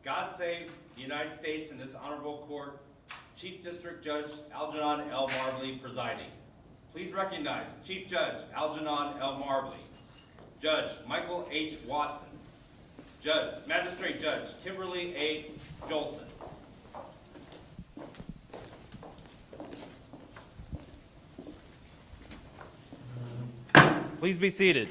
God save the United States and this honorable court. Chief District Judge Algernon L. Marbley presiding. Please recognize Chief Judge Algernon L. Marbley, Judge Michael H. Watson, Magistrate Judge Kimberly A. Jolson. Please be seated.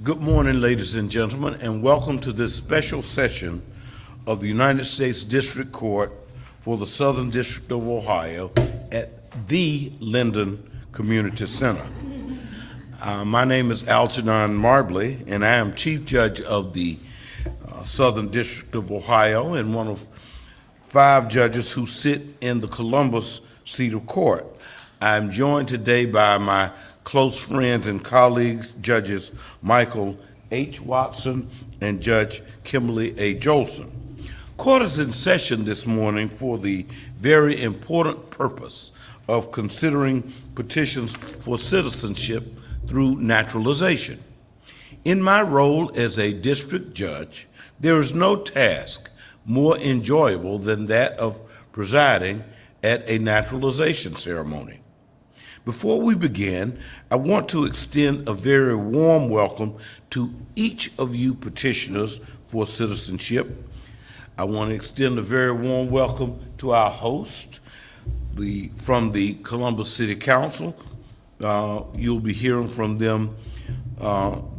Good morning, ladies and gentlemen, and welcome to this special session of the United States District Court for the Southern District of Ohio at the Linden Community Center. My name is Algernon Marbley, and I am Chief Judge of the Southern District of Ohio and one of 5 judges who sit in the Columbus seat of court. I'm joined today by my close friends and colleagues, Judges Michael H. Watson and Judge Kimberly A. Jolson. Court is in session this morning for the very important purpose of considering petitions for citizenship through naturalization. In my role as a district judge, there is no task more enjoyable than that of presiding at a naturalization ceremony. Before we begin, I want to extend a very warm welcome to each of you petitioners for citizenship. I want to extend a very warm welcome to our host, from the Columbus City Council. You'll be hearing from them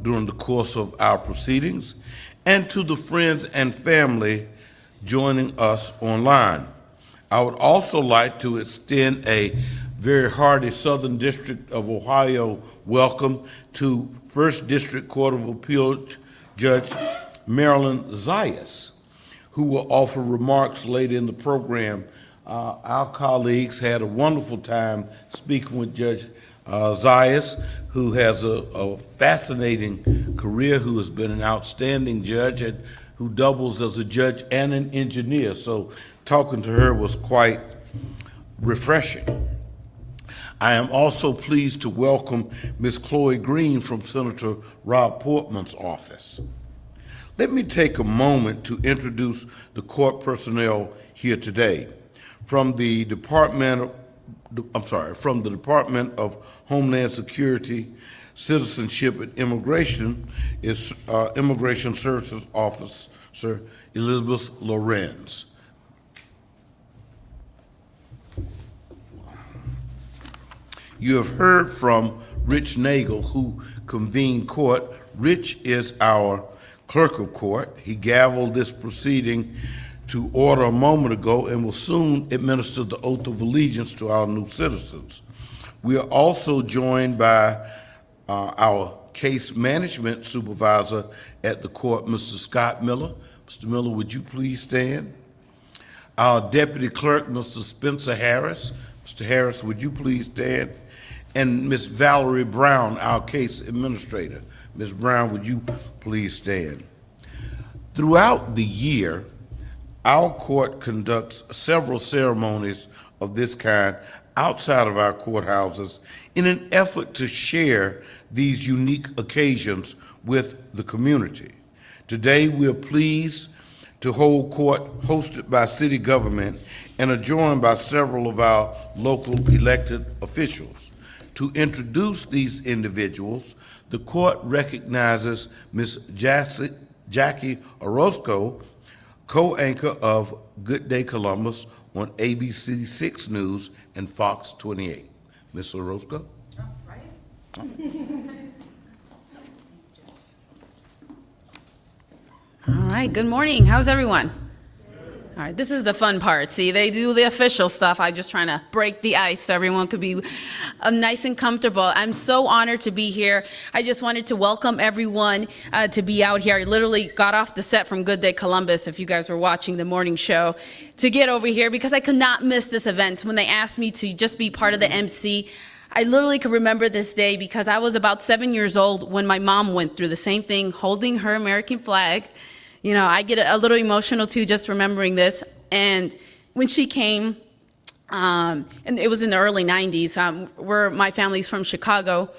during the course of our proceedings, and to the friends and family joining us online. I would also like to extend a very hearty Southern District of Ohio welcome to First District Court of Appeals Judge Marilyn Zayas, who will offer remarks later in the program. Our colleagues had a wonderful time speaking with Judge Zayas, who has a fascinating career, who has been an outstanding judge and who doubles as a judge and an engineer. So talking to her was quite refreshing. I am also pleased to welcome Ms. Chloe Green from Senator Rob Portman's office. Let me take a moment to introduce the court personnel here today. From the Department of Homeland Security, Citizenship and Immigration is Immigration Services Officer Elizabeth Lorenz. You have heard from Rich Nagel, who convened court. Rich is our clerk of court. He gavelled this proceeding to order a moment ago and will soon administer the oath of allegiance to our new citizens. We are also joined by our case management supervisor at the court, Mr. Scott Miller. Mr. Miller, would you please stand? Our deputy clerk, Mr. Spencer Harris. Mr. Harris, would you please stand? And Ms. Valerie Brown, our case administrator. Ms. Brown, would you please stand? Throughout the year, our court conducts several ceremonies of this kind outside of our courthouses in an effort to share these unique occasions with the community. Today, we are pleased to hold court hosted by city government and are joined by several of our local elected officials. To introduce these individuals, the court recognizes Ms. Jackie Orozco, co-anchor of Good Day Columbus on ABC 6 News and Fox 28. Ms. Orozco? Oh, right. All right, good morning. How's everyone? All right, this is the fun part. See, they do the official stuff. I'm just trying to break the ice so everyone could be nice and comfortable. I'm so honored to be here. I just wanted to welcome everyone to be out here. I literally got off the set from Good Day Columbus, if you guys were watching the morning show, to get over here because I could not miss this event. When they asked me to just be part of the MC, I literally could remember this day because I was about 7 years old when my mom went through the same thing, holding her American flag. You know, I get a little emotional too, just remembering this. And when she came, and it was in the early 90s, where my family's from Chicago,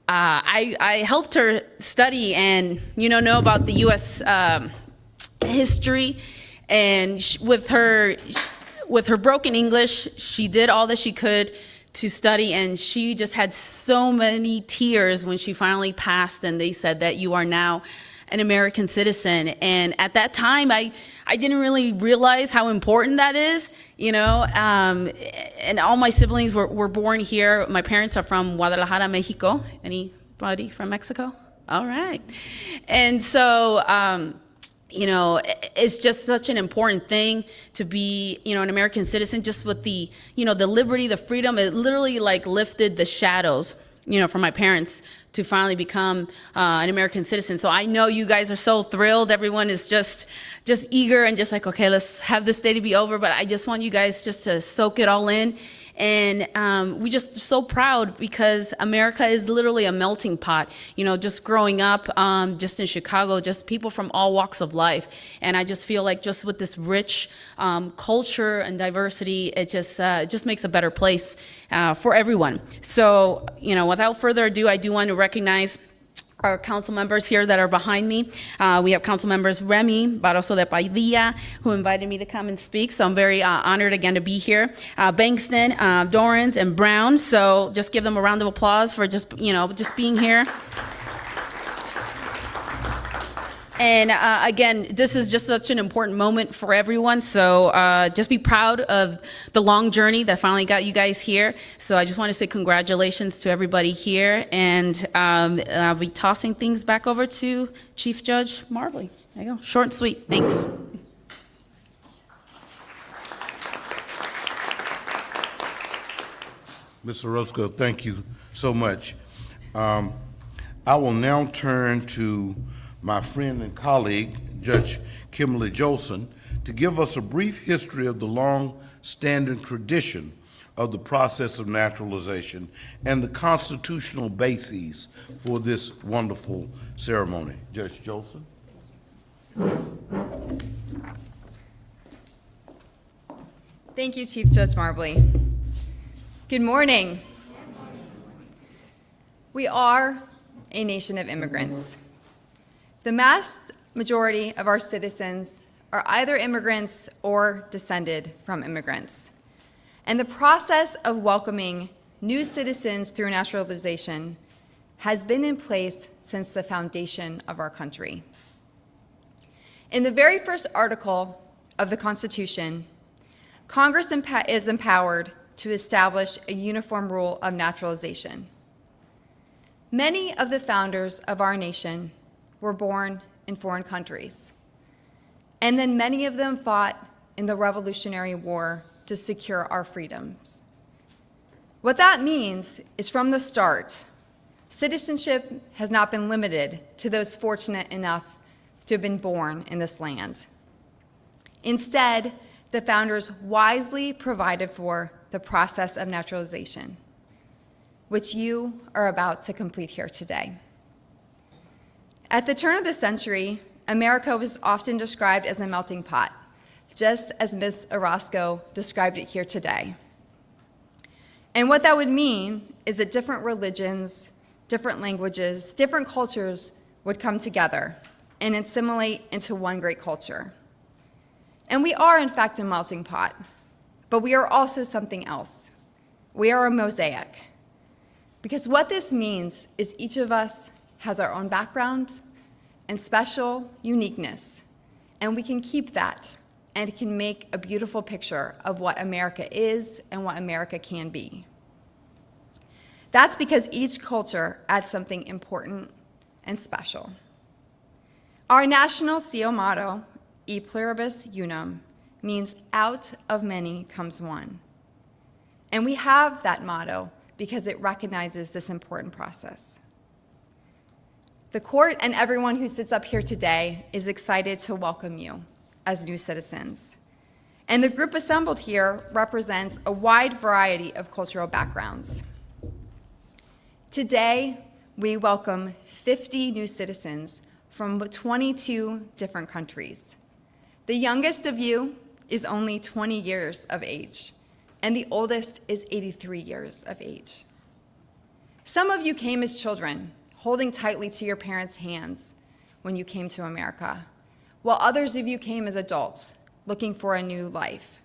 I helped her study and, know about the U.S. History. And with her broken English, she did all that she could to study, and she just had so many tears when she finally passed and they said that you are now an American citizen. And at that time, I didn't really realize how important that is, and all my siblings were born here. My parents are from Guadalajara, Mexico. Anybody from Mexico? All right. And so, it's just such an important thing to be, an American citizen, just with the, the liberty, the freedom. It literally lifted the shadows, for my parents to finally become an American citizen. So I know you guys are so thrilled. Everyone is just eager and just like, okay, let's have this day to be over. But I just want you guys just to soak it all in. And we just so proud because America is literally a melting pot. Just growing up, just in Chicago, just people from all walks of life. And I just feel like just with this rich culture and diversity, it just makes a better place for everyone. So, without further ado, I do want to recognize our council members here that are behind me. We have council members Remy Barroso de Padilla, who invited me to come and speak. So I'm very honored again to be here. Bankston, Dorrance, and Brown. So just give them a round of applause for just being here. And again, this is just such an important moment for everyone. So just be proud of the long journey that finally got you guys here. So I just want to say congratulations to everybody here. And I'll be tossing things back over to Chief Judge Marbley. There you go. Short and sweet. Thanks. Ms. Orozco, thank you so much. I will now turn to my friend and colleague, Judge Kimberly Jolson, to give us a brief history of the long-standing tradition of the process of naturalization and the constitutional bases for this wonderful ceremony. Judge Jolson. Thank you, Chief Judge Marbley. Good morning. We are a nation of immigrants. The vast majority of our citizens are either immigrants or descended from immigrants. And the process of welcoming new citizens through naturalization has been in place since the foundation of our country. In the very first article of the Constitution, Congress is empowered to establish a uniform rule of naturalization. Many of the founders of our nation were born in foreign countries. And then many of them fought in the Revolutionary War to secure our freedoms. What that means is from the start, citizenship has not been limited to those fortunate enough to have been born in this land. Instead, the founders wisely provided for the process of naturalization, which you are about to complete here today. At the turn of the century, America was often described as a melting pot, just as Ms. Orozco described it here today. And what that would mean is that different religions, different languages, different cultures would come together and assimilate into one great culture. And we are, in fact, a melting pot, but we are also something else. We are a mosaic. Because what this means is each of us has our own background and special uniqueness, and we can keep that, and it can make a beautiful picture of what America is and what America can be. That's because each culture adds something important and special. Our national CO motto, E pluribus unum, means out of many comes one. And we have that motto because it recognizes this important process. The court and everyone who sits up here today is excited to welcome you as new citizens. And the group assembled here represents a wide variety of cultural backgrounds. Today, we welcome 50 new citizens from 22 different countries. The youngest of you is only 20 years of age, and the oldest is 83 years of age. Some of you came as children, holding tightly to your parents' hands when you came to America, while others of you came as adults, looking for a new life.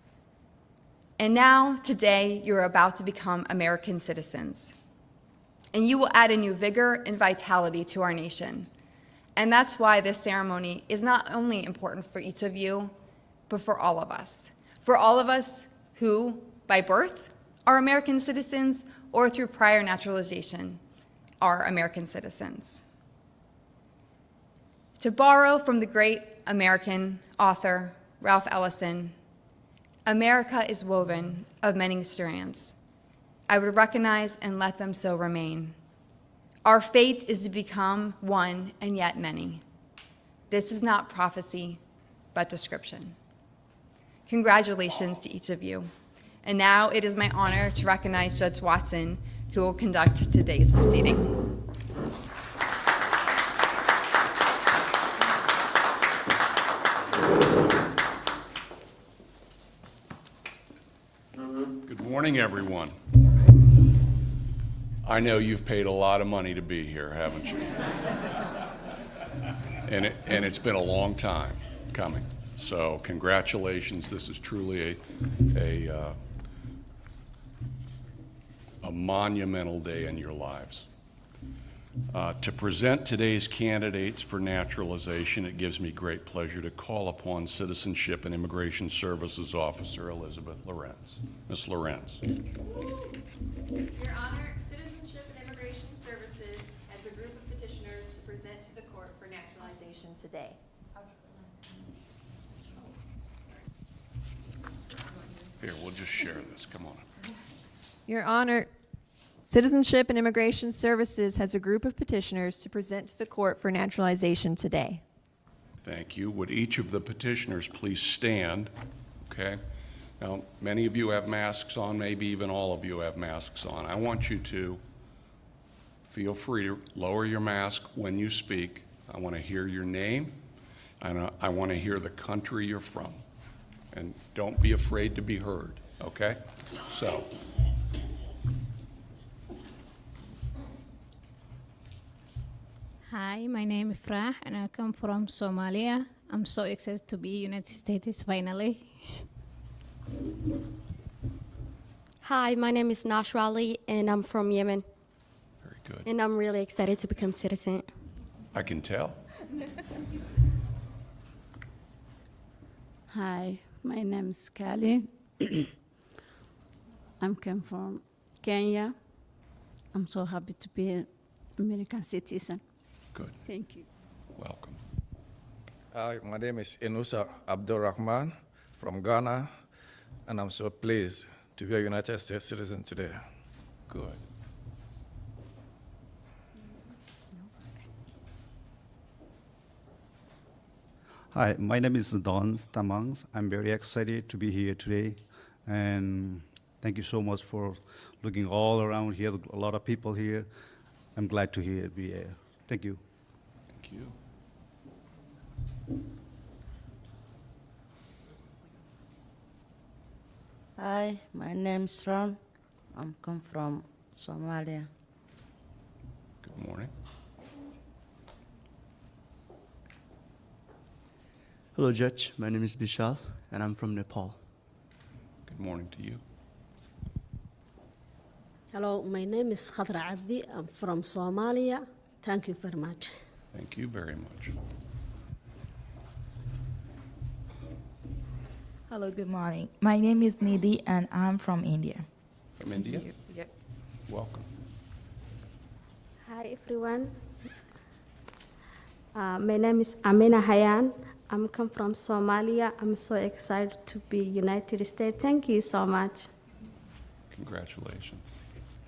And now, today, you're about to become American citizens. And you will add a new vigor and vitality to our nation. And that's why this ceremony is not only important for each of you, but for all of us. For all of us who, by birth, are American citizens, or through prior naturalization, are American citizens. To borrow from the great American author, Ralph Ellison, America is woven of many strands. I would recognize and let them so remain. Our fate is to become one and yet many. This is not prophecy, but description. Congratulations to each of you. And now it is my honor to recognize Judge Watson, who will conduct today's proceeding. Good morning, everyone. I know you've paid a lot of money to be here, haven't you? And it's been a long time coming. So congratulations. This is truly a monumental day in your lives. To present today's candidates for naturalization, it gives me great pleasure to call upon Citizenship and Immigration Services Officer Elizabeth Lorenz. Ms. Lorenz. Your Honor, Citizenship and Immigration Services has a group of petitioners to present to the court for naturalization today. Here, we'll just share this. Come on. Your Honor, Citizenship and Immigration Services has a group of petitioners to present to the court for naturalization today. Thank you. Would each of the petitioners please stand? Okay. Now, many of you have masks on, maybe even all of you have masks on. I want you to feel free to lower your mask when you speak. I want to hear your name, and I want to hear the country you're from. And don't be afraid to be heard, okay? So. Hi, my name is Frah, and I come from Somalia. I'm so excited to be United States finally. Hi, my name is Naturalization, and I'm from Yemen. Very good. And I'm really excited to become citizen. I can tell. Hi, my name is Kali. I'm come from Kenya. I'm so happy to be an American citizen. Good. Thank you. Welcome. Hi, my name is Enusa Abdul Rahman from Ghana, and I'm so pleased to be a United States citizen today. Good. Hi, my name is Don Tamang. I'm very excited to be here today, and thank you so much for looking all around here. A lot of people here. I'm glad to be here. Thank you. Thank you. Hi, my name is Ron. I'm come from Somalia. Good morning. Hello, Judge. My name is Bishal, and I'm from Nepal. Good morning to you. Hello, my name is Khadra Abdi. I'm from Somalia. Thank you very much. Thank you very much. Hello, good morning. My name is Nidhi, and I'm from India. From India? Yep. Welcome. Hi, everyone. My name is Amina Hayan. I'm come from Somalia. I'm so excited to be United States. Thank you so much. Congratulations.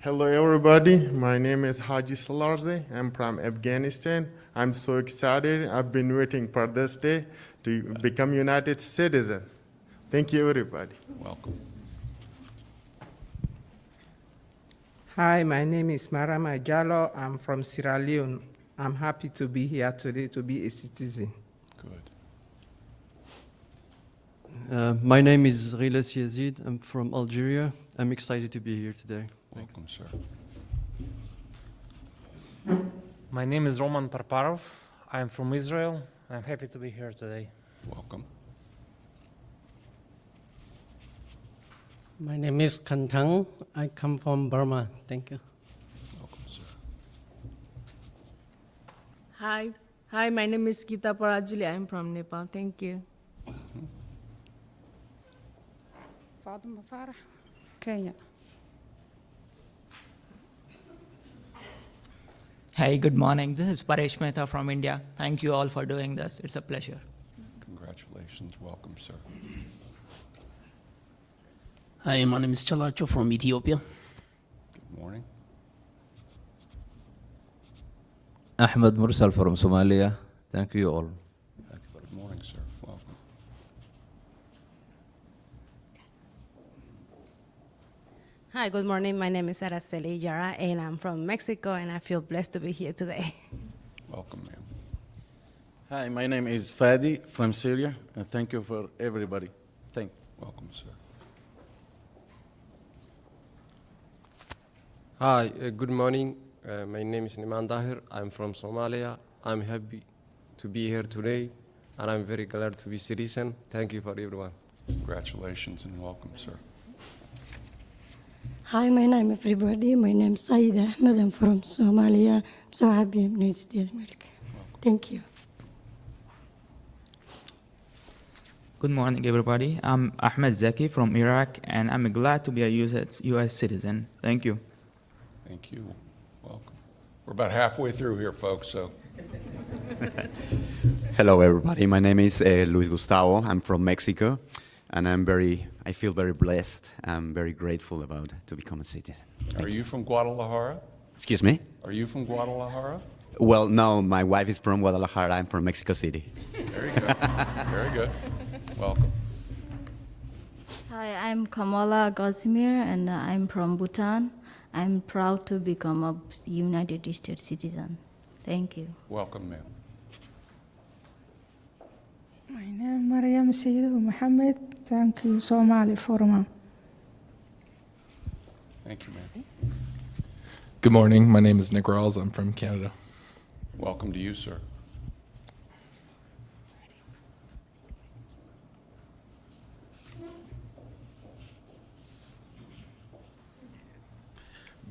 Hello, everybody. My name is Haji Salarze. I'm from Afghanistan. I'm so excited. I've been waiting for this day to become United citizen. Thank you, everybody. Welcome. Hi, my name is Marama Jallo. I'm from Sierra Leone. I'm happy to be here today to be a citizen. Good. My name is Riles Yazid. I'm from Algeria. I'm excited to be here today. Welcome, sir. My name is Roman Parparov. I'm from Israel. I'm happy to be here today. Welcome. My name is Kantang. I come from Burma. Thank you. Welcome, sir. Hi, my name is Gita Parajili. I'm from Nepal. Thank you. Fatima Farah, Kenya. Hey, good morning. This is Paresh Mehta from India. Thank you all for doing this. It's a pleasure. Congratulations. Welcome, sir. Hi, my name is Chalacho from Ethiopia. Good morning. Ahmed Mursal from Somalia. Thank you all. Good morning, sir. Welcome. Hi, good morning. My name is Araceli Yara, and I'm from Mexico, and I feel blessed to be here today. Welcome, ma'am. Hi, my name is Fadi from Syria, and thank you for everybody. Welcome, sir. Hi, good morning. My name is Niman Dahir. I'm from Somalia. I'm happy to be here today, and I'm very glad to be citizen. Thank you for everyone. Congratulations and welcome, sir. Hi, my name is everybody. My name is Saeed Ahmed. I'm from Somalia. I'm so happy I'm in the United States of America. Thank you. Good morning, everybody. I'm Ahmed Zaki from Iraq, and I'm glad to be a U.S. citizen. Thank you. Thank you. Welcome. We're about halfway through here, folks, so. Hello, everybody. My name is Luis Gustavo. I'm from Mexico, and I feel very blessed. I'm very grateful to become a citizen. Are you from Guadalajara? Excuse me? Are you from Guadalajara? Well, no, my wife is from Guadalajara. I'm from Mexico City. Very good. Very good. Welcome. Hi, I'm Kamala Gazimir, and I'm from Bhutan. I'm proud to become a United States citizen. Thank you. Welcome, ma'am. My name is Mariam Seydu Mohammed. Thank you, Somali Forum. Thank you, ma'am. Good morning. My name is Nick Rawls. I'm from Canada. Welcome to you, sir.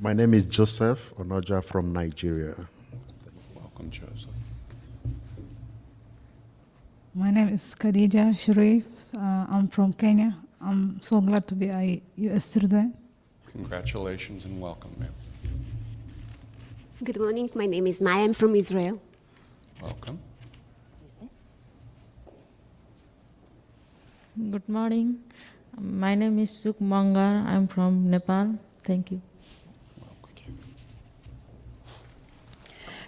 My name is Joseph Onoja from Nigeria. Welcome, Joseph. My name is Khadija Sharif. I'm from Kenya. I'm so glad to be a U.S. citizen. Congratulations and welcome, ma'am. Good morning. My name is Maya. I'm from Israel. Welcome. Good morning. My name is Suk Mangar. I'm from Nepal. Thank you.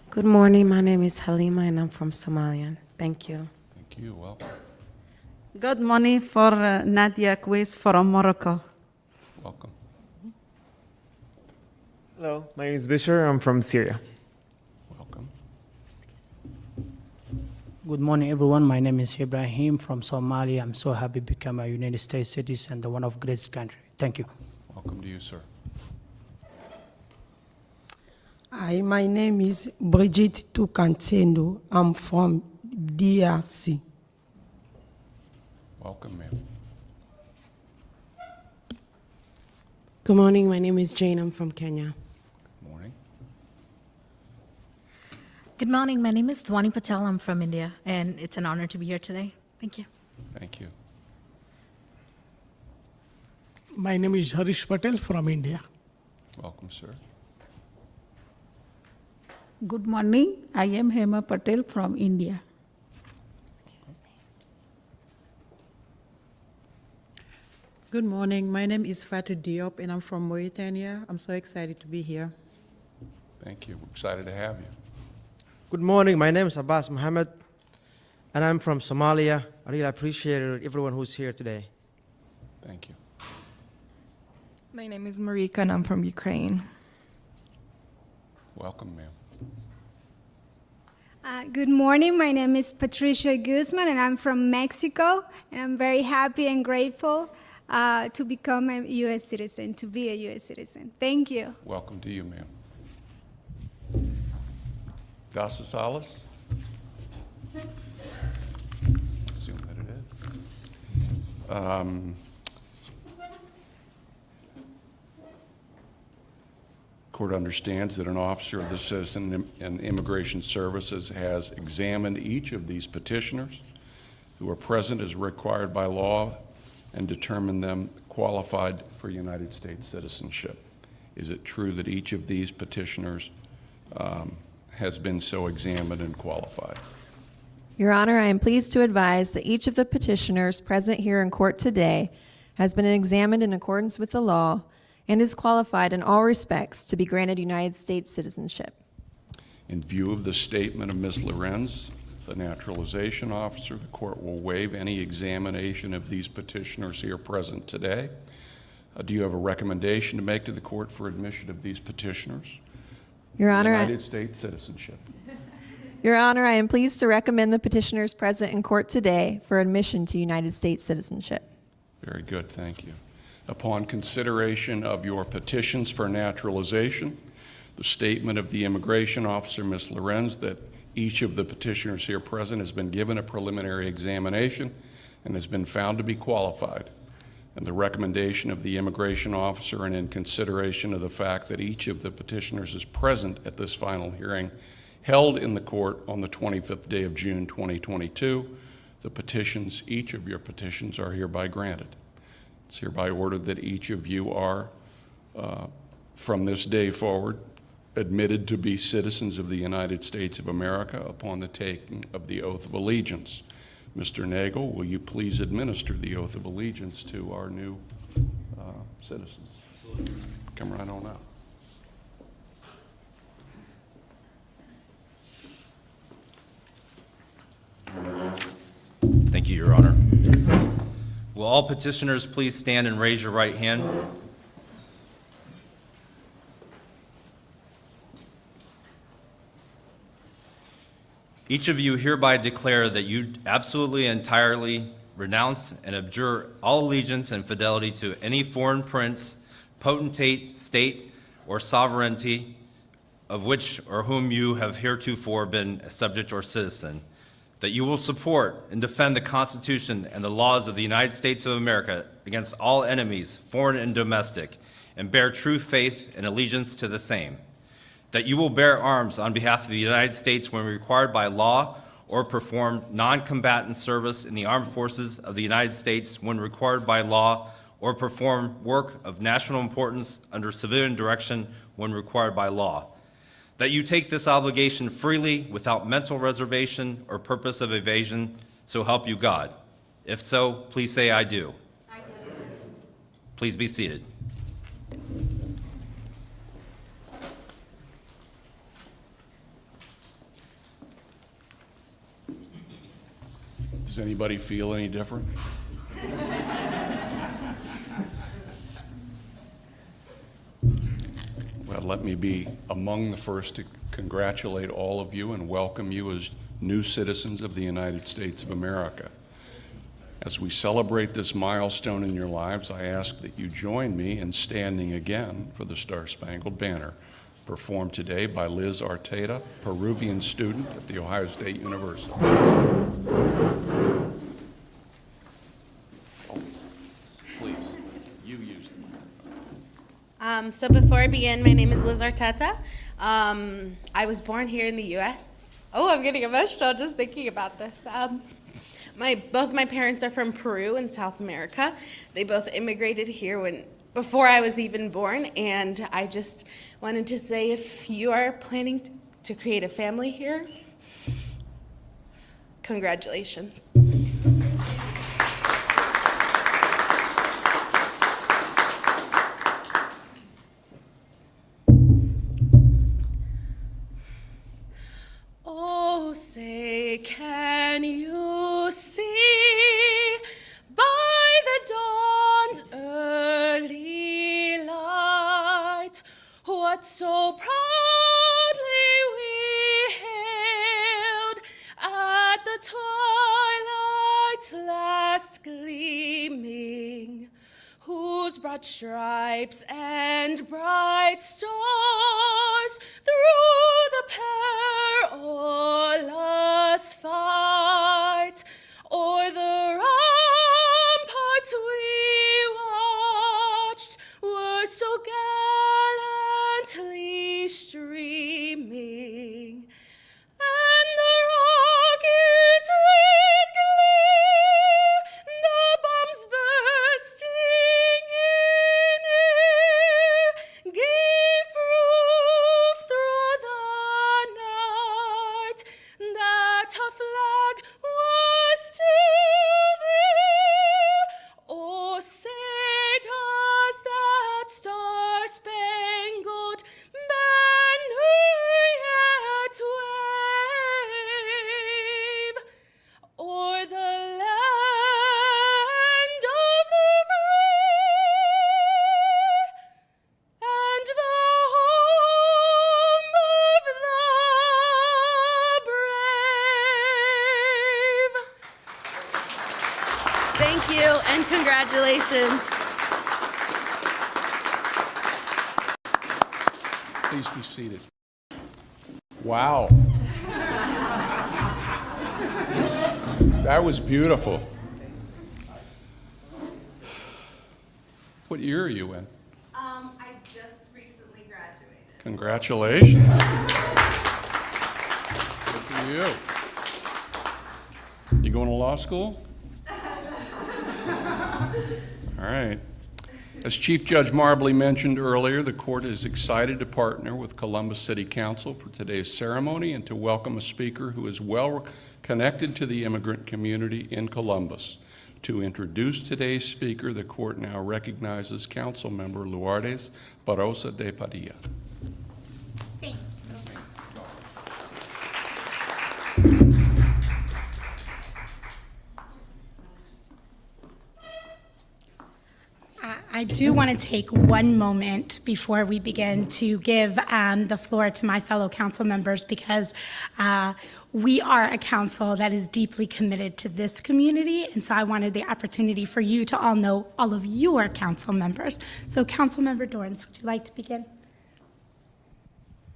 Good morning. My name is Halima, and I'm from Somalia. Thank you. Thank you. Welcome. Good morning for Nadia Quiz from Morocco. Welcome. Hello, my name is Bishar. I'm from Syria. Welcome. Good morning, everyone. My name is Ibrahim from Somalia. I'm so happy to become a United States citizen, the one of great country. Thank you. Welcome to you, sir. Hi, my name is Brigitte Tukantendo. I'm from DRC. Welcome, ma'am. Good morning. My name is Jane. I'm from Kenya. Good morning. Good morning. My name is Dhwani Patel. I'm from India, and it's an honor to be here today. Thank you. Thank you. My name is Harish Patel from India. Welcome, sir. Good morning. I am Hema Patel from India. Good morning. My name is Fatou Diop, and I'm from Mauritania. I'm so excited to be here. Thank you. We're excited to have you. Good morning. My name is Abbas Mohammed, and I'm from Somalia. I really appreciate everyone who's here today. Thank you. My name is Marika, and I'm from Ukraine. Welcome, ma'am. Good morning. My name is Patricia Guzman, and I'm from Mexico. And I'm very happy and grateful to become a U.S. citizen, to be a U.S. citizen. Thank you. Welcome to you, ma'am. Das Alice? Assume that it is. Court understands that an officer of the Citizen and Immigration Services has examined each of these petitioners who are present as required by law and determined them qualified for United States citizenship. Is it true that each of these petitioners has been so examined and qualified? Your Honor, I am pleased to advise that each of the petitioners present here in court today has been examined in accordance with the law and is qualified in all respects to be granted United States citizenship. In view of the statement of Ms. Lorenz, the naturalization officer, the court will waive any examination of these petitioners here present today. Do you have a recommendation to make to the court for admission of these petitioners? Your Honor, United States citizenship. Your Honor, I am pleased to recommend the petitioners present in court today for admission to United States citizenship. Very good, thank you. Upon consideration of your petitions for naturalization, the statement of the immigration officer, Ms. Lorenz, that each of the petitioners here present has been given a preliminary examination and has been found to be qualified, and the recommendation of the immigration officer, and in consideration of the fact that each of the petitioners is present at this final hearing held in the court on the 25th day of June 2022, the petitions, each of your petitions, are hereby granted. It's hereby ordered that each of you are, from this day forward, admitted to be citizens of the United States of America upon the taking of the oath of allegiance. Mr. Nagel, will you please administer the oath of allegiance to our new citizens? Come right on out. Thank you, Your Honor. Will all petitioners please stand and raise your right hand? Each of you hereby declare that you absolutely and entirely renounce and abjure all allegiance and fidelity to any foreign prince, potentate, state, or sovereignty of which or whom you have heretofore been a subject or citizen, that you will support and defend the Constitution and the laws of the United States of America against all enemies, foreign and domestic, and bear true faith and allegiance to the same, that you will bear arms on behalf of the United States when required by law or perform non-combatant service in the armed forces of the United States when required by law or perform work of national importance under civilian direction when required by law, that you take this obligation freely without mental reservation or purpose of evasion, so help you God. If so, please say, I do. I do. Please be seated. Does anybody feel any different? Well, let me be among the first to congratulate all of you and welcome you as new citizens of the United States of America. As we celebrate this milestone in your lives, I ask that you join me in standing again for the Star-Spangled Banner, performed today by Liz Arteta, Peruvian student at The Ohio State University. Please, you use the microphone. So before I begin, my name is Liz Arteta. I was born here in the U.S. Oh, I'm getting emotional just thinking about this. Both my parents are from Peru in South America. They both immigrated here before I was even born, and I just wanted to say, if you are planning to create a family here, congratulations. Oh, say, can you see by the dawn's early light what so proudly stripes and bright stars through the perilous fight, o'er the ramparts we watched were so gallantly streaming, and the rockets' red glare, the bombs bursting in air, gave proof through the night that our flag was still there. Oh, say does that star-spangled banner yet wave o'er the land of the free and the home of the brave? Thank you and congratulations. Please be seated. Wow. That was beautiful. What year are you in? I just recently graduated. Congratulations. Good for you. You going to law school? All right. As Chief Judge Marbley mentioned earlier, the court is excited to partner with Columbus City Council for today's ceremony and to welcome a speaker who is well connected to the immigrant community in Columbus. To introduce today's speaker, the court now recognizes Council Member Lourdes Barroso de Padilla. Thank you. I do want to take one moment before we begin to give the floor to my fellow council members, because we are a council that is deeply committed to this community, and so I wanted the opportunity for you to all know all of your council members. So Councilmember Dorrance, would you like to begin?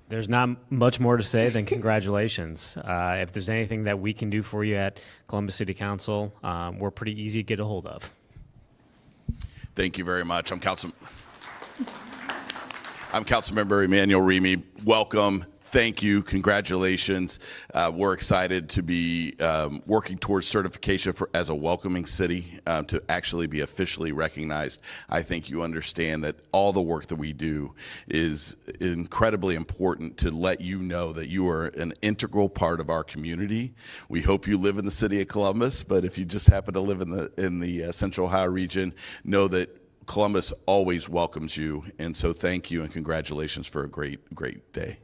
There's not much more to say than congratulations. If there's anything that we can do for you at Columbus City Council, we're pretty easy to get a hold of. Thank you very much. I'm Councilmember Emmanuel Remy. Welcome. Thank you. Congratulations. We're excited to be working towards certification as a welcoming city, to actually be officially recognized. I think you understand that all the work that we do is incredibly important to let you know that you are an integral part of our community. We hope you live in the city of Columbus, but if you just happen to live in the Central Ohio region, know that Columbus always welcomes you. And so thank you and congratulations for a great, great day.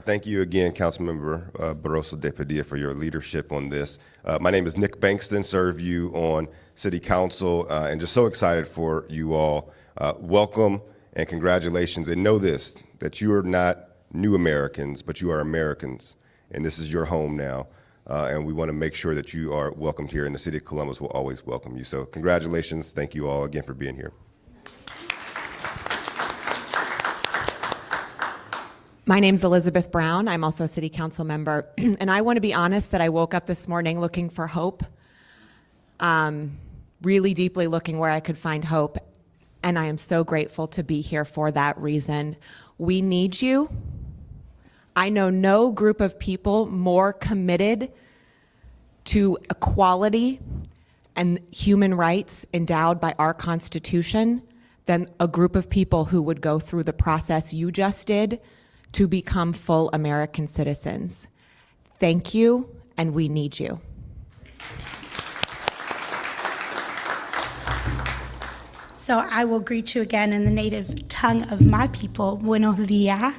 Thank you again, Councilmember Barroso de Padilla, for your leadership on this. My name is Nick Bankston, serve you on City Council, and just so excited for you all. Welcome and congratulations, and know this, that you are not new Americans, but you are Americans, and this is your home now. And we want to make sure that you are welcomed here, and the City of Columbus will always welcome you. So congratulations. Thank you all again for being here. My name's Elizabeth Brown. I'm also a city council member. And I want to be honest that I woke up this morning looking for hope, really deeply looking where I could find hope. And I am so grateful to be here for that reason. We need you. I know no group of people more committed to equality and human rights endowed by our Constitution than a group of people who would go through the process you just did to become full American citizens. Thank you, and we need you. So I will greet you again in the native tongue of my people. Buenos días,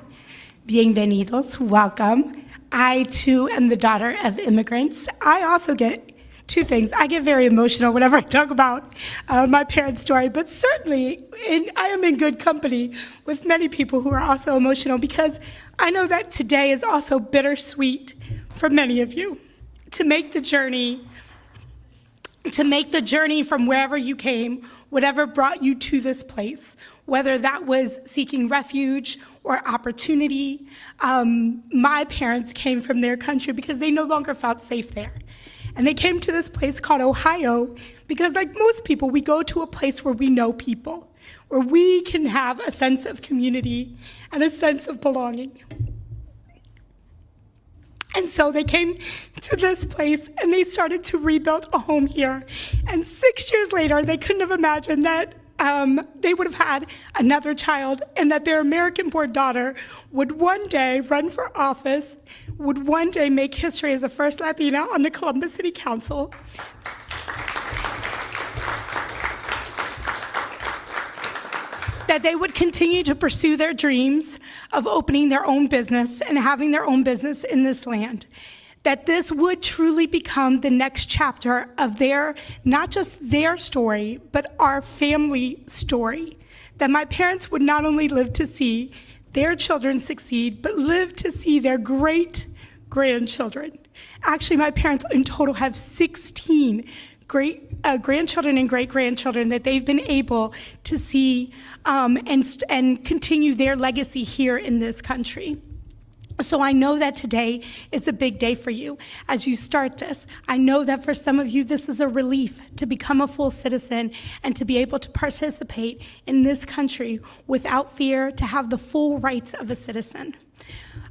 bienvenidos, welcome. I, too, am the daughter of immigrants. I also get two things. I get very emotional whenever I talk about my parents' story, but certainly I am in good company with many people who are also emotional, because I know that today is also bittersweet for many of you. To make the journey to make the journey from wherever you came, whatever brought you to this place, whether that was seeking refuge or opportunity. My parents came from their country because they no longer felt safe there. And they came to this place called Ohio because, like most people, we go to a place where we know people, where we can have a sense of community and a sense of belonging. And so they came to this place and they started to rebuild a home here. And 6 years later, they couldn't have imagined that they would have had another child and that their American-born daughter would one day run for office, would one day make history as the first Latina on the Columbus City Council. That they would continue to pursue their dreams of opening their own business and having their own business in this land. That this would truly become the next chapter of their, not just their story, but our family story. That my parents would not only live to see their children succeed, but live to see their great-grandchildren. Actually, my parents in total have 16 grandchildren and great-grandchildren that they've been able to see and continue their legacy here in this country. So I know that today is a big day for you as you start this. I know that for some of you, this is a relief to become a full citizen and to be able to participate in this country without fear, to have the full rights of a citizen.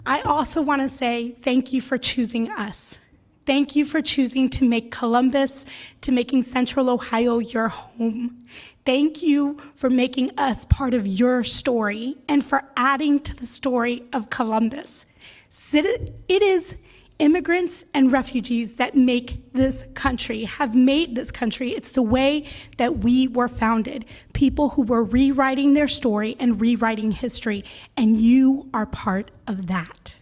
I also want to say thank you for choosing us. Thank you for choosing to make Columbus, to making Central Ohio your home. Thank you for making us part of your story and for adding to the story of Columbus. It is immigrants and refugees that make this country, have made this country. It's the way that we were founded. People who were rewriting their story and rewriting history, and you are part of that.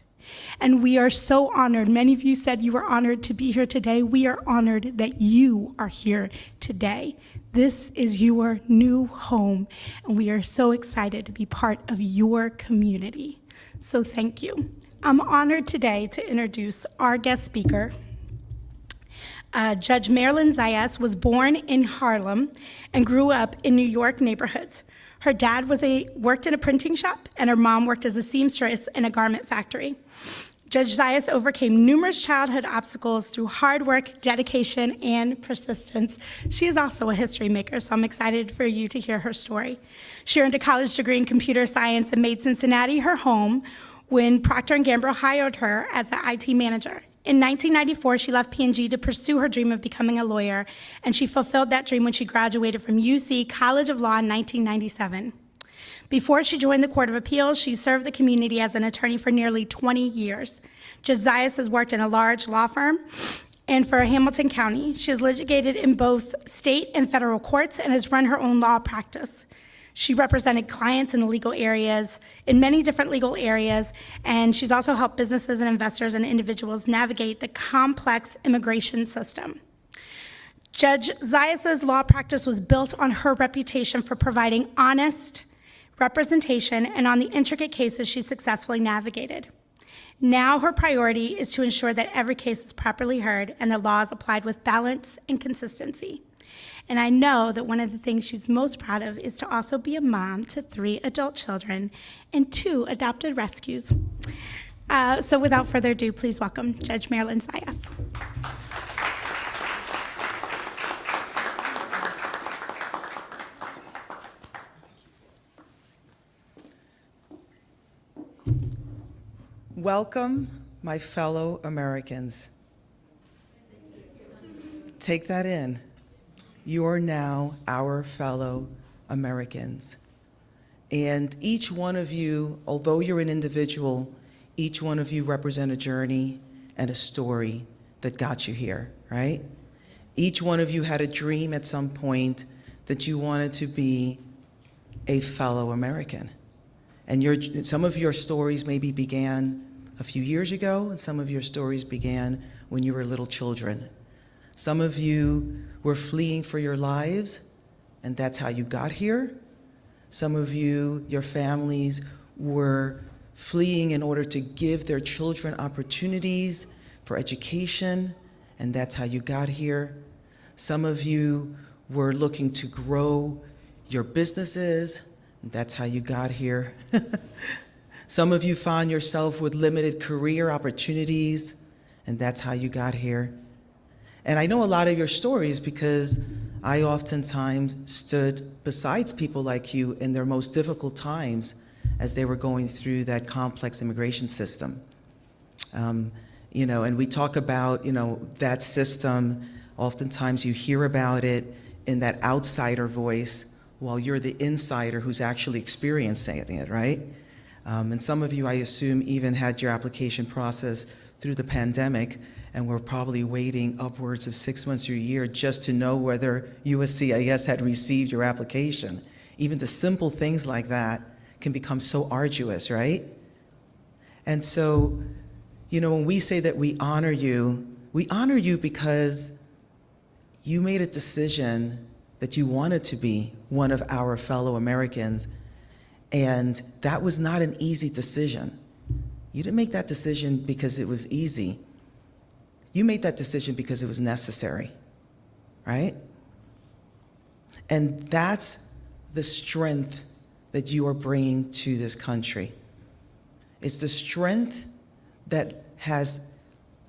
And we are so honored. Many of you said you were honored to be here today. We are honored that you are here today. This is your new home, and we are so excited to be part of your community. So thank you. I'm honored today to introduce our guest speaker. Judge Marilyn Zayas was born in Harlem and grew up in New York neighborhoods. Her dad worked in a printing shop, and her mom worked as a seamstress in a garment factory. Judge Zayas overcame numerous childhood obstacles through hard work, dedication, and persistence. She is also a history maker, so I'm excited for you to hear her story. She earned a college degree in computer science and made Cincinnati her home when Procter & Gamble hired her as an IT manager. In 1994, she left P&G to pursue her dream of becoming a lawyer, and she fulfilled that dream when she graduated from UC College of Law in 1997. Before she joined the Court of Appeals, she served the community as an attorney for nearly 20 years. Judge Zayas has worked in a large law firm and for Hamilton County. She has litigated in both state and federal courts and has run her own law practice. She represented clients in many different legal areas, and she's also helped businesses and investors and individuals navigate the complex immigration system. Judge Zayas' law practice was built on her reputation for providing honest representation and on the intricate cases she successfully navigated. Now her priority is to ensure that every case is properly heard and the law is applied with balance and consistency. And I know that one of the things she's most proud of is to also be a mom to 3 adult children and 2 adopted rescues. So without further ado, please welcome Judge Marilyn Zayas. Welcome, my fellow Americans. Take that in. You are now our fellow Americans. And each one of you, although you're an individual, each one of you represent a journey and a story that got you here, right? Each one of you had a dream at some point that you wanted to be a fellow American. And some of your stories maybe began a few years ago, and some of your stories began when you were little children. Some of you were fleeing for your lives, and that's how you got here. Some of you, your families, were fleeing in order to give their children opportunities for education, and that's how you got here. Some of you were looking to grow your businesses. That's how you got here. Some of you found yourself with limited career opportunities, and that's how you got here. And I know a lot of your stories because I oftentimes stood beside people like you in their most difficult times as they were going through that complex immigration system. You know, and we talk about, you know, that system. Oftentimes you hear about it in that outsider voice while you're the insider who's actually experiencing it, right? And some of you, I assume, even had your application process through the pandemic and were probably waiting upwards of 6 months or a year just to know whether USCIS had received your application. Even the simple things like that can become so arduous, right? And so, you know, when we say that we honor you because you made a decision that you wanted to be one of our fellow Americans, and that was not an easy decision. You didn't make that decision because it was easy. You made that decision because it was necessary, right? And that's the strength that you are bringing to this country. It's the strength that has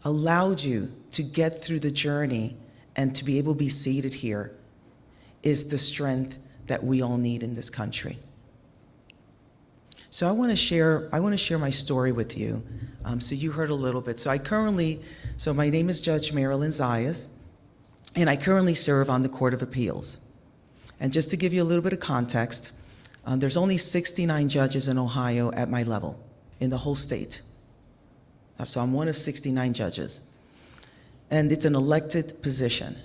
allowed you to get through the journey and to be able to be seated here is the strength that we all need in this country. So I want to share my story with you. So you heard a little bit. So my name is Judge Marilyn Zayas, and I currently serve on the Court of Appeals. And just to give you a little bit of context, there's only 69 judges in Ohio at my level in the whole state. So I'm one of 69 judges. And it's an elected position.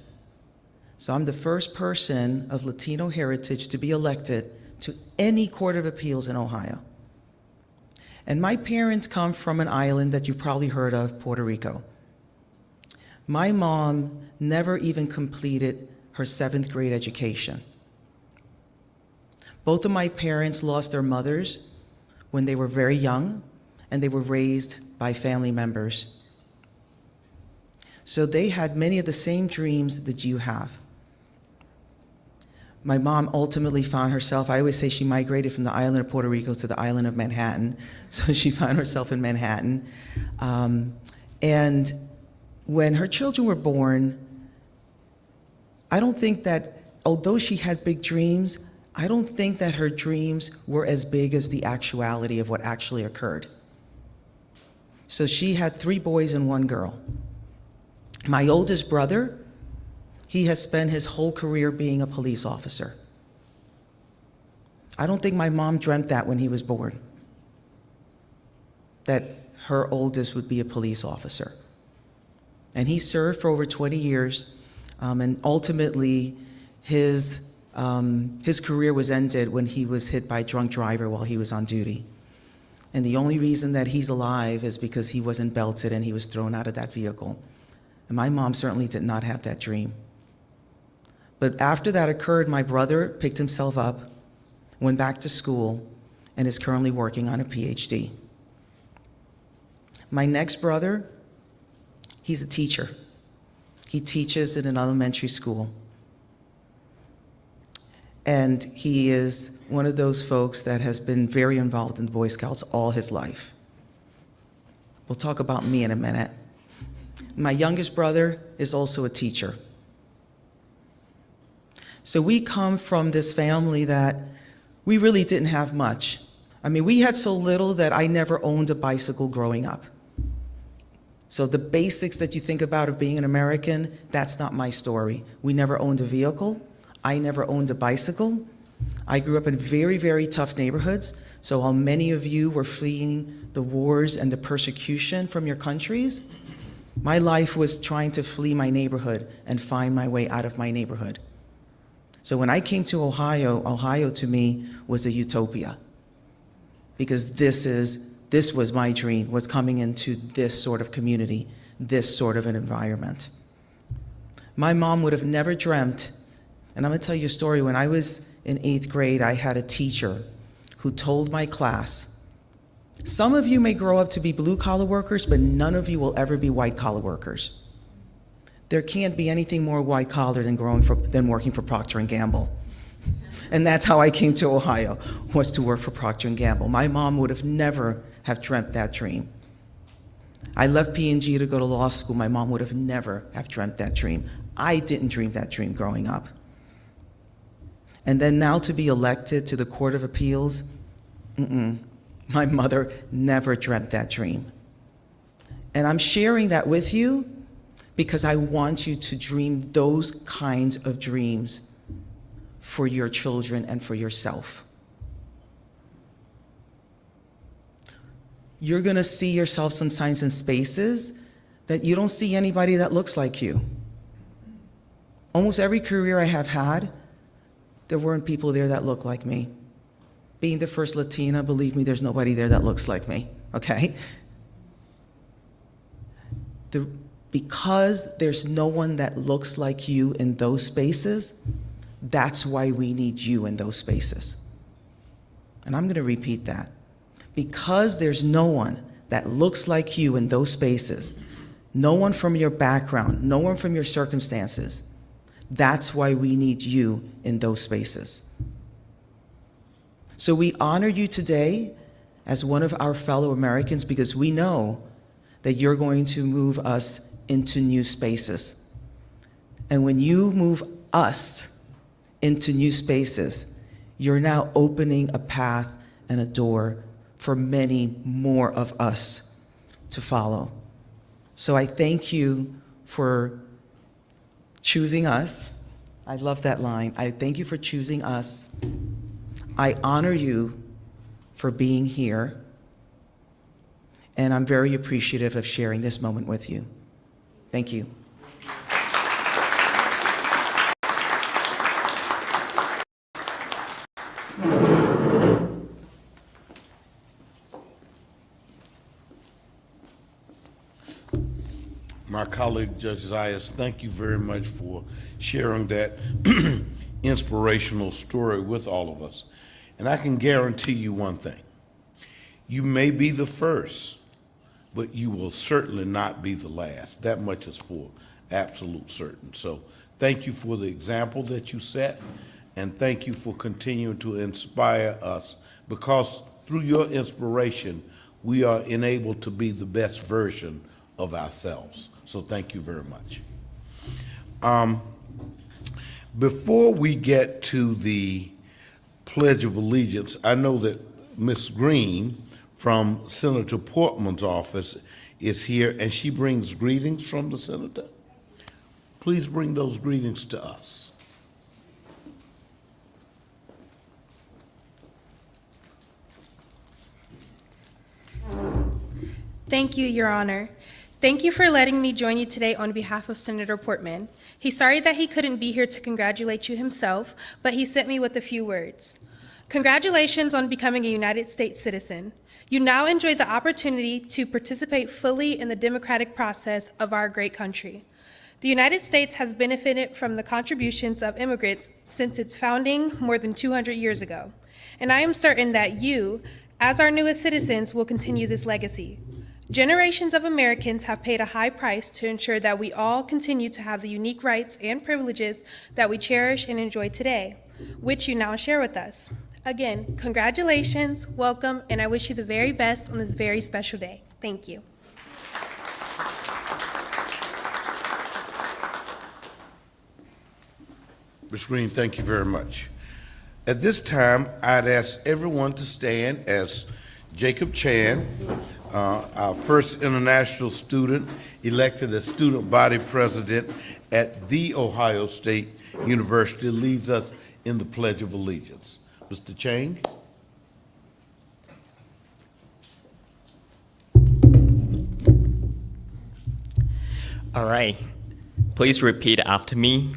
So I'm the first person of Latino heritage to be elected to any Court of Appeals in Ohio. And my parents come from an island that you probably heard of, Puerto Rico. My mom never even completed her 7th grade education. Both of my parents lost their mothers when they were very young, and they were raised by family members. So they had many of the same dreams that you have. My mom ultimately found herself, I always say she migrated from the island of Puerto Rico to the island of Manhattan. So she found herself in Manhattan. And when her children were born, I don't think that, although she had big dreams, I don't think that her dreams were as big as the actuality of what actually occurred. So she had 3 boys and 1 girl. My oldest brother, he has spent his whole career being a police officer. I don't think my mom dreamt that when he was born, that her oldest would be a police officer. And he served for over 20 years, and ultimately his career was ended when he was hit by a drunk driver while he was on duty. And the only reason that he's alive is because he wasn't belted and he was thrown out of that vehicle. And my mom certainly did not have that dream. But after that occurred, my brother picked himself up, went back to school, and is currently working on a PhD. My next brother, he's a teacher. He teaches in an elementary school. And he is one of those folks that has been very involved in the Boy Scouts all his life. We'll talk about me in a minute. My youngest brother is also a teacher. So we come from this family that we really didn't have much. I mean, we had so little that I never owned a bicycle growing up. So the basics that you think about of being an American, that's not my story. We never owned a vehicle. I never owned a bicycle. I grew up in very, very tough neighborhoods. So while many of you were fleeing the wars and the persecution from your countries, my life was trying to flee my neighborhood and find my way out of my neighborhood. So when I came to Ohio, Ohio to me was a utopia, because this was my dream, was coming into this sort of community, this sort of an environment. My mom would have never dreamt, and I'm gonna tell you a story. When I was in 8th grade, I had a teacher who told my class, some of you may grow up to be blue-collar workers, but none of you will ever be white-collar workers. there can't be anything more white-collar than working for Procter & Gamble. And that's how I came to Ohio, was to work for Procter & Gamble. My mom would have never have dreamt that dream. I left P&G to go to law school. My mom would have never have dreamt that dream. I didn't dream that dream growing up. And then now to be elected to the Court of Appeals, my mother never dreamt that dream. And I'm sharing that with you because I want you to dream those kinds of dreams for your children and for yourself. You're gonna see yourself sometimes in spaces that you don't see anybody that looks like you. Almost every career I have had, there weren't people there that looked like me. Being the first Latina, believe me, there's nobody there that looks like me, okay? Because there's no one that looks like you in those spaces, that's why we need you in those spaces. And I'm gonna repeat that. Because there's no one that looks like you in those spaces, no one from your background, no one from your circumstances, that's why we need you in those spaces. So we honor you today as one of our fellow Americans because we know that you're going to move us into new spaces. And when you move us into new spaces, you're now opening a path and a door for many more of us to follow. So I thank you for choosing us. I love that line. I thank you for choosing us. I honor you for being here. And I'm very appreciative of sharing this moment with you. Thank you. My colleague, Judge Zayas, thank you very much for sharing that inspirational story with all of us. And I can guarantee you one thing. You may be the first, but you will certainly not be the last. That much is for absolute certain. So thank you for the example that you set, and thank you for continuing to inspire us, because through your inspiration, we are enabled to be the best version of ourselves. So thank you very much. Before we get to the Pledge of Allegiance, I know that Ms. Green from Senator Portman's office is here, and she brings greetings from the senator. Please bring those greetings to us. Thank you, Your Honor. Thank you for letting me join you today on behalf of Senator Portman. He's sorry that he couldn't be here to congratulate you himself, but he sent me with a few words. Congratulations on becoming a United States citizen. You now enjoy the opportunity to participate fully in the democratic process of our great country. The United States has benefited from the contributions of immigrants since its founding more than 200 years ago. And I am certain that you, as our newest citizens, will continue this legacy. Generations of Americans have paid a high price to ensure that we all continue to have the unique rights and privileges that we cherish and enjoy today, which you now share with us. Again, congratulations, welcome, and I wish you the very best on this very special day. Thank you. Ms. Green, thank you very much. At this time, I'd ask everyone to stand as Jacob Chang, our first international student elected as student body president at The Ohio State University, leads us in the Pledge of Allegiance. Mr. Chang. All right. Please repeat after me.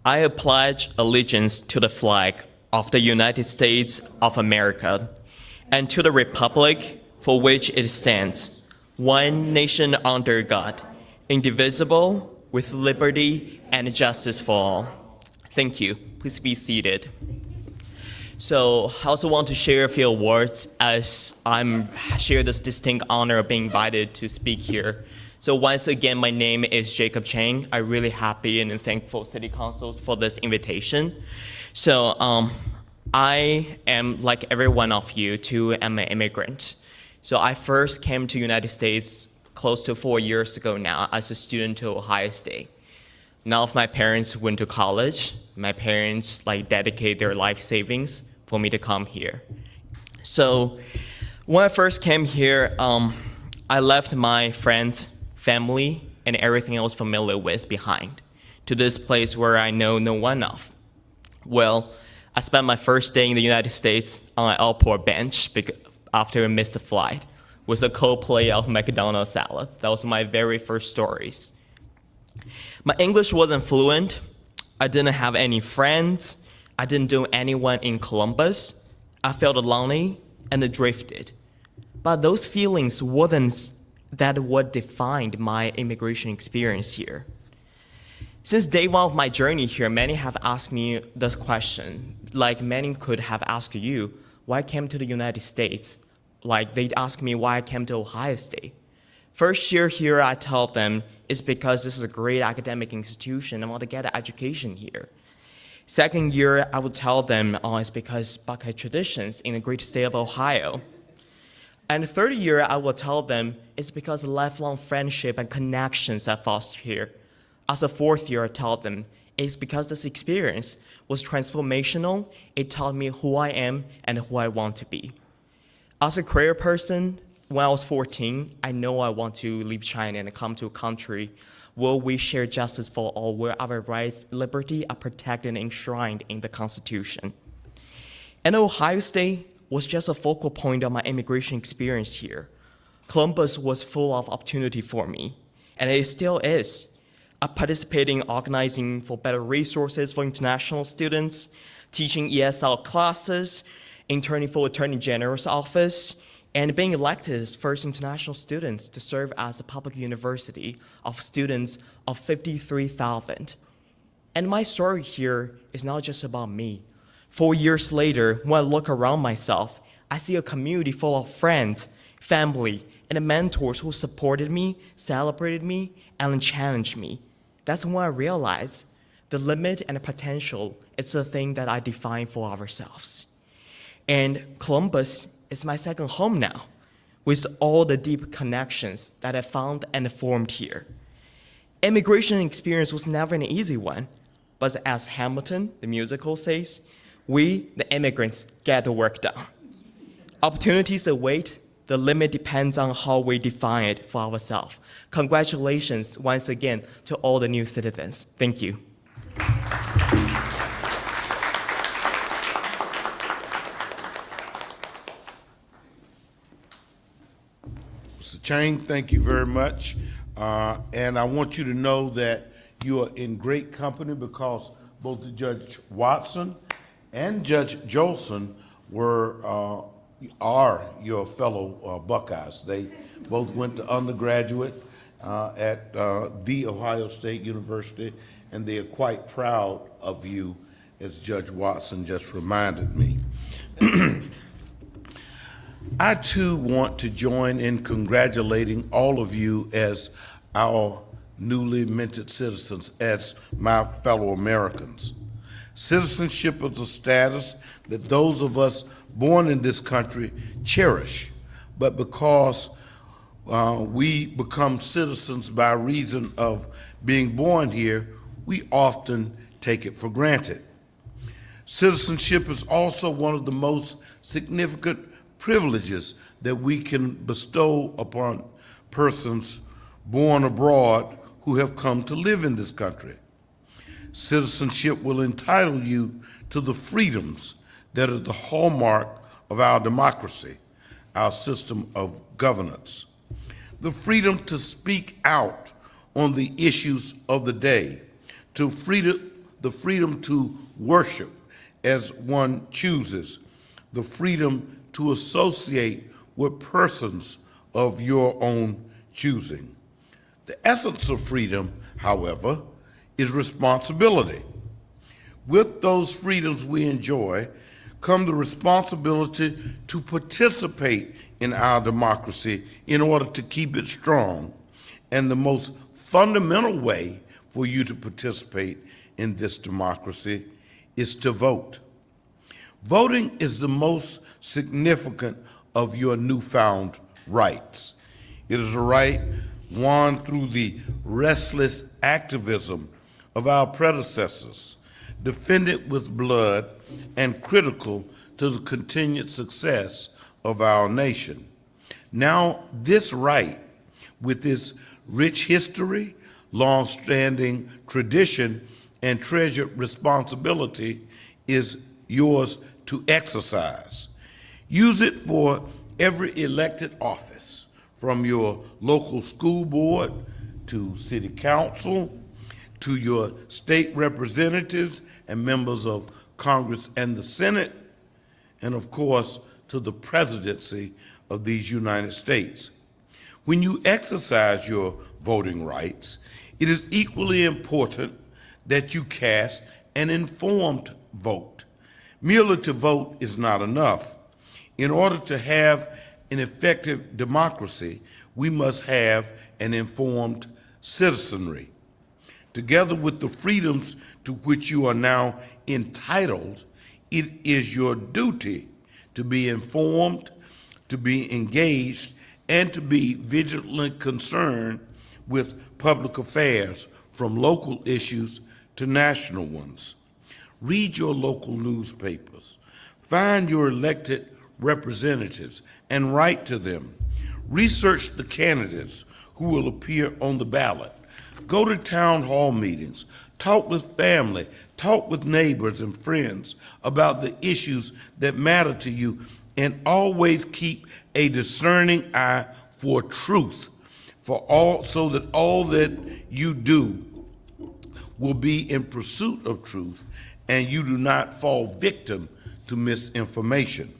I pledge allegiance to the flag of the United States of America and to the republic for which it stands, one nation under God, indivisible, with liberty and justice for all. Thank you. Please be seated. So I also want to share a few words as I'm share this distinct honor of being invited to speak here So once again, my name is Jacob Chang. I'm really happy and thankful City Council for this invitation. So I am, like every one of you, too, am an immigrant. So I first came to United States close to 4 years ago now as a student to Ohio State. None of my parents went to college. My parents dedicate their life savings for me to come here. So when I first came here, I left my friends, family, and everything I was familiar with behind to this place where I know no one of. Well, I spent my first day in the United States on an airport bench after I missed a flight with a cold plate of McDonald's salad. That was my very first stories. My English wasn't fluent. I didn't have any friends. I didn't know anyone in Columbus. I felt lonely and drifted. But those feelings wasn't that what defined my immigration experience here. Since day one of my journey here, many have asked me this question. Like many could have asked you, why I came to the United States? Like they'd ask me why I came to Ohio State. First year here, I tell them it's because this is a great academic institution. I want to get an education here. Second year, I would tell them, it's because Buckeye traditions in the great state of Ohio. And the third year, I will tell them it's because of lifelong friendship and connections I fostered here. As a fourth year, I tell them it's because this experience was transformational. It taught me who I am and who I want to be. As a career person, when I was 14, I know I want to leave China and come to a country where we share justice for all, where our rights, liberty are protected and enshrined in the Constitution. And Ohio State was just a focal point of my immigration experience here. Columbus was full of opportunity for me, and it still is. I participated in organizing for better resources for international students, teaching ESL classes, interning for Attorney General's office, and being elected as first international students to serve as a public university of students of 53,000. And my story here is not just about me. 4 years later, when I look around myself, I see a community full of friends, family, and mentors who supported me, celebrated me, and challenged me. That's when I realized the limit and the potential is a thing that I define for ourselves. And Columbus is my second home now, with all the deep connections that I found and formed here. Immigration experience was never an easy one, but as Hamilton, the musical, says, we, the immigrants, get the work done. Opportunities await. The limit depends on how we define it for ourselves. Congratulations once again to all the new citizens. Thank you. Mr. Chang, thank you very much. And I want you to know that you are in great company because both Judge Watson and Judge Jolson are your fellow Buckeyes. They both went to undergraduate at The Ohio State University, and they are quite proud of you, as Judge Watson just reminded me. I too want to join in congratulating all of you as our newly minted citizens, as my fellow Americans. Citizenship is a status that those of us born in this country cherish, but because we become citizens by reason of being born here, we often take it for granted. Citizenship is also one of the most significant privileges that we can bestow upon persons born abroad who have come to live in this country. Citizenship will entitle you to the freedoms that are the hallmark of our democracy, our system of governance. The freedom to speak out on the issues of the day, the freedom to worship as one chooses, the freedom to associate with persons of your own choosing. The essence of freedom, however, is responsibility. With those freedoms we enjoy come the responsibility to participate in our democracy in order to keep it strong And the most fundamental way for you to participate in this democracy is to vote. Voting is the most significant of your newfound rights. It is a right won through the restless activism of our predecessors, defended with blood and critical to the continued success of our nation. Now, this right, with its rich history, long-standing tradition, and treasured responsibility, is yours to exercise. Use it for every elected office, from your local school board to city council, to your state representatives and members of Congress and the Senate, and of course, to the presidency of these United States. When you exercise your voting rights, it is equally important that you cast an informed vote. Merely to vote is not enough. In order to have an effective democracy, we must have an informed citizenry. Together with the freedoms to which you are now entitled, it is your duty to be informed, to be engaged, and to be vigilantly concerned with public affairs, from local issues to national ones. Read your local newspapers. Find your elected representatives and write to them. Research the candidates who will appear on the ballot. Go to town hall meetings. Talk with family. Talk with neighbors and friends about the issues that matter to you, and always keep a discerning eye for truth, so that all that you do will be in pursuit of truth, and you do not fall victim to misinformation.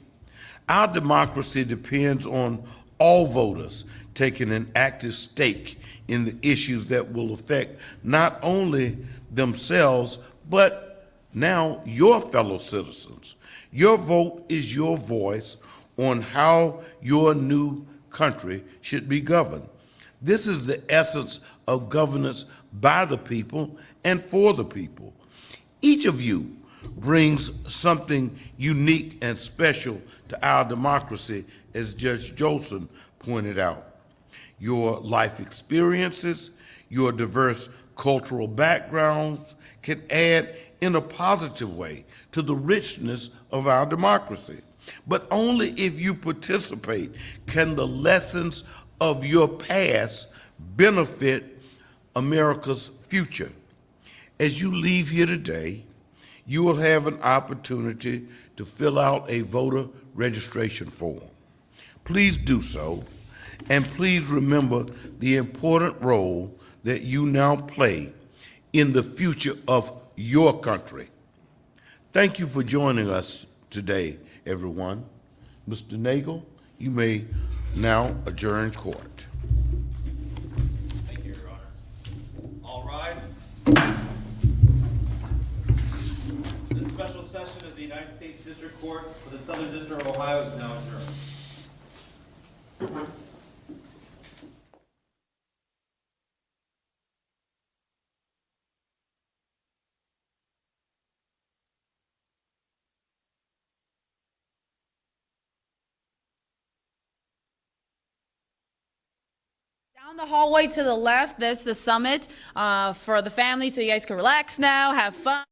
Our democracy depends on all voters taking an active stake in the issues that will affect not only themselves, but now your fellow citizens. Your vote is your voice on how your new country should be governed. This is the essence of governance by the people and for the people. Each of you brings something unique and special to our democracy, as Judge Jolson pointed out. Your life experiences, your diverse cultural backgrounds can add in a positive way to the richness of our democracy. But only if you participate can the lessons of your past benefit America's future. As you leave here today, you will have an opportunity to fill out a voter registration form. Please do so, and please remember the important role that you now play in the future of your country. Thank you for joining us today, everyone. Mr. Nagel, you may now adjourn court. Thank you, Your Honor. All rise. This special session of the United States District Court for the Southern District of Ohio is now adjourned. Down the hallway to the left, there's the summit for the family, so you guys can relax now, have fun.